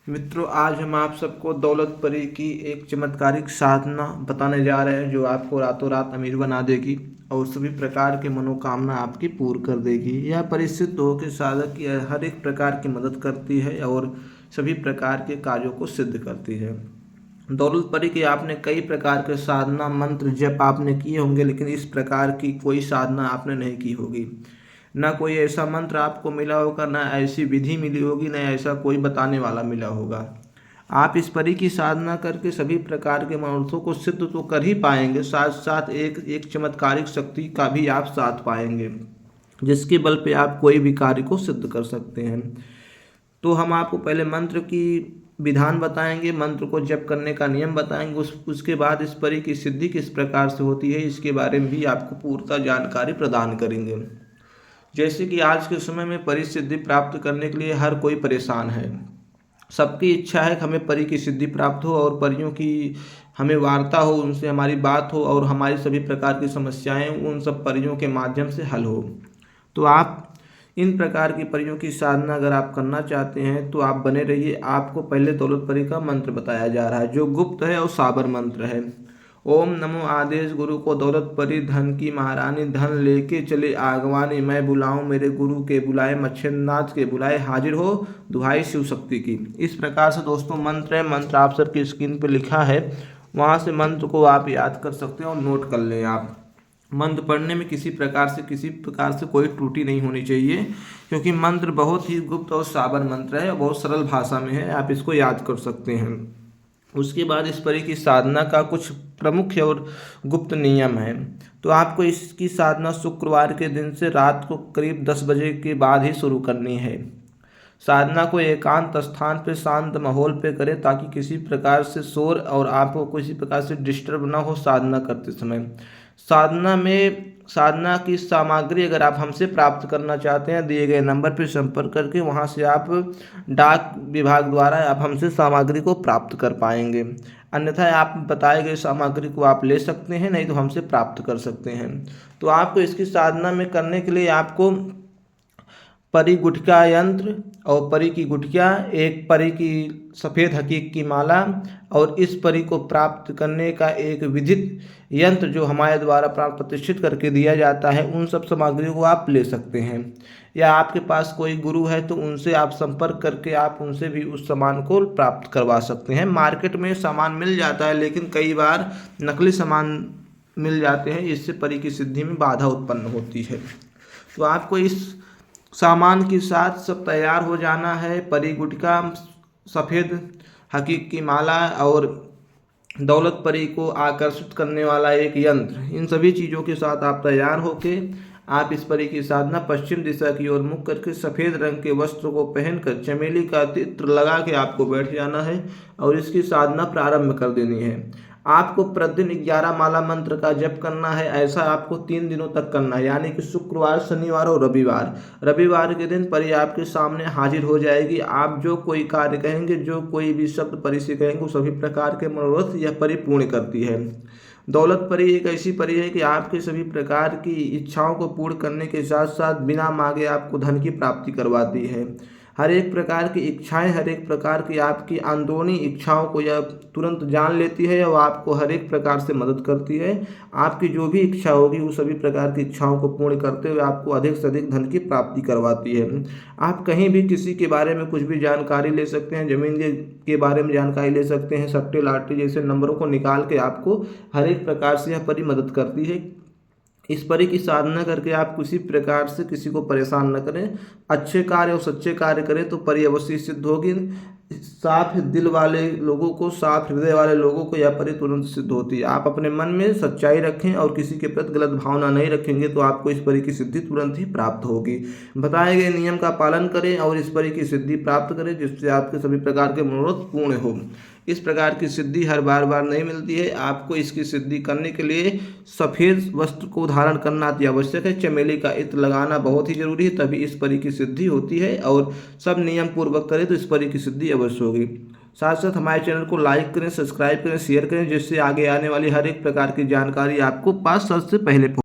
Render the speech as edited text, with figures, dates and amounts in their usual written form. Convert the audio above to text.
मित्रों, आज हम आप सबको दौलत परी की एक चमत्कारिक साधना बताने जा रहे हैं जो आपको रातों रात अमीर बना देगी और सभी प्रकार के मनोकामना आपकी पूर्ण कर देगी। यह परिचित हो कि साधक की हर एक प्रकार की मदद करती है और सभी प्रकार के कार्यों को सिद्ध करती है। दौलत परी के आपने कई प्रकार के साधना मंत्र जप आपने किए होंगे, लेकिन इस प्रकार की कोई साधना आपने नहीं की होगी। ना कोई ऐसा मंत्र आपको मिला होगा, ना ऐसी विधि मिली होगी, ना ऐसा कोई बताने वाला मिला होगा। आप इस परी की साधना करके सभी प्रकार के मनोरथों को सिद्ध तो कर ही पाएंगे, साथ साथ एक एक चमत्कारिक शक्ति का भी आप साथ पाएंगे, जिसके बल पे आप कोई भी कार्य को सिद्ध कर सकते हैं। तो हम आपको पहले मंत्र की विधान बताएंगे, मंत्र को जप करने का नियम बताएंगे, उसके बाद इस परी की सिद्धि किस प्रकार से होती है इसके बारे में भी आपको पूर्णतः जानकारी प्रदान करेंगे। जैसे कि आज के समय में परी सिद्धि प्राप्त करने के लिए हर कोई परेशान है। सबकी इच्छा है कि हमें परी की सिद्धि प्राप्त हो और परियों की हमें वार्ता हो, उनसे हमारी बात हो और हमारी सभी प्रकार की समस्याएं उन सब परियों के माध्यम से हल हो। तो आप इन प्रकार की परियों की साधना अगर आप करना चाहते हैं तो आप बने रहिए। आपको पहले दौलत परी का मंत्र बताया जा रहा है जो गुप्त है और साबर मंत्र है। ओम नमो आदेश गुरु को दौलत परी धन की महारानी, धन लेके चले आगवानी, मैं बुलाऊं मेरे गुरु के बुलाए, मच्छिंद्रनाथ के बुलाए, हाजिर हो दुहाई शिव शक्ति की। इस प्रकार से दोस्तों मंत्र है। मंत्र आप सबकी स्क्रीन पर लिखा है, वहाँ से मंत्र को आप याद कर सकते हैं और नोट कर लें। आप मंत्र पढ़ने में किसी प्रकार से कोई त्रुटि नहीं होनी चाहिए, क्योंकि मंत्र बहुत ही गुप्त और साबर मंत्र है, बहुत सरल भाषा में है, आप इसको याद कर सकते हैं। उसके बाद इस परी की साधना का कुछ प्रमुख और गुप्त नियम है। तो आपको इसकी साधना शुक्रवार के दिन से रात को करीब 10 बजे के बाद ही शुरू करनी है। साधना को एकांत स्थान पे शांत माहौल पे करें ताकि किसी प्रकार से शोर और आपको किसी प्रकार से डिस्टर्ब ना हो साधना करते समय। साधना की सामग्री अगर आप हमसे प्राप्त करना चाहते हैं, दिए गए नंबर पर संपर्क करके वहां से आप डाक विभाग द्वारा आप हमसे सामग्री को प्राप्त कर पाएंगे। अन्यथा आप बताए गए सामग्री को आप ले सकते हैं, नहीं तो हमसे प्राप्त कर सकते हैं। तो आपको इसकी साधना में करने के लिए आपको परी गुटका यंत्र और परी की गुटकिया, एक परी की सफ़ेद हकीक की माला और इस परी को प्राप्त करने का एक विधित यंत्र जो हमारे द्वारा प्राप्त प्रतिष्ठित करके दिया जाता है, उन सब सामग्रियों को आप ले सकते हैं। या आपके पास कोई गुरु है तो उनसे आप संपर्क करके आप उनसे भी उस सामान को प्राप्त करवा सकते हैं। मार्केट में सामान मिल जाता है, लेकिन कई बार नकली सामान मिल जाते हैं, इससे परी की सिद्धि में बाधा उत्पन्न होती है। तो आपको इस सामान के साथ सब तैयार हो जाना है। परी गुटका, सफ़ेद हकीक की माला और दौलत परी को आकर्षित करने वाला एक यंत्र, इन सभी चीज़ों के साथ आप तैयार होके आप इस परी की साधना पश्चिम दिशा की ओर मुख करके सफ़ेद रंग के वस्त्र को पहनकर चमेली का इत्र लगा के आपको बैठ जाना है और इसकी साधना प्रारंभ कर देनी है। आपको प्रतिदिन 11 माला मंत्र का जप करना है। ऐसा आपको 3 दिनों तक करना है, यानी कि शुक्रवार, शनिवार और रविवार। रविवार के दिन परी आपके सामने हाजिर हो जाएगी। आप जो कोई कार्य कहेंगे, जो कोई भी शब्द परी से कहेंगे, सभी प्रकार के मनोरथ यह परी पूर्ण करती है। दौलत परी एक ऐसी परी है कि आपके सभी प्रकार की इच्छाओं को पूर्ण करने के साथ साथ बिना मांगे आपको धन की प्राप्ति करवाती है। हर एक प्रकार की इच्छाएं, हर एक प्रकार की आपकी अंदरूनी इच्छाओं को यह तुरंत जान लेती है और आपको हर एक प्रकार से मदद करती है। आपकी जो भी इच्छा होगी वो सभी प्रकार की इच्छाओं को पूर्ण करते हुए आपको अधिक से अधिक धन की प्राप्ति करवाती है। आप कहीं भी किसी के बारे में कुछ भी जानकारी ले सकते हैं, ज़मीन के बारे में जानकारी ले सकते हैं, सट्टे लाटरी जैसे नंबरों को निकाल के आपको हर एक प्रकार से यह परी मदद करती है। इस परी की साधना करके आप किसी प्रकार से किसी को परेशान न करें, अच्छे कार्य और सच्चे कार्य करें तो परी अवश्य सिद्ध होगी। साफ दिल वाले लोगों को, साफ हृदय वाले लोगों को यह परी तुरंत सिद्ध होती है। आप अपने मन में सच्चाई रखें और किसी के प्रति गलत भावना नहीं रखेंगे तो आपको इस परी की सिद्धि तुरंत ही प्राप्त होगी। बताए गए नियम का पालन करें और इस परी की सिद्धि प्राप्त करें, जिससे आपके सभी प्रकार के मनोरथ पूर्ण हो। इस प्रकार की सिद्धि हर बार नहीं मिलती है। आपको इसकी सिद्धि करने के लिए सफ़ेद वस्त्र को धारण करना अति आवश्यक है। चमेली का इत्र लगाना बहुत ही जरूरी है, तभी इस परी की सिद्धि होती है। और सब नियम पूर्वक करें तो इस परी की सिद्धि अवश्य होगी। साथ साथ हमारे चैनल को लाइक करें, सब्सक्राइब करें, शेयर करें, जिससे आगे आने वाली हर एक प्रकार की जानकारी आपको पास सबसे पहले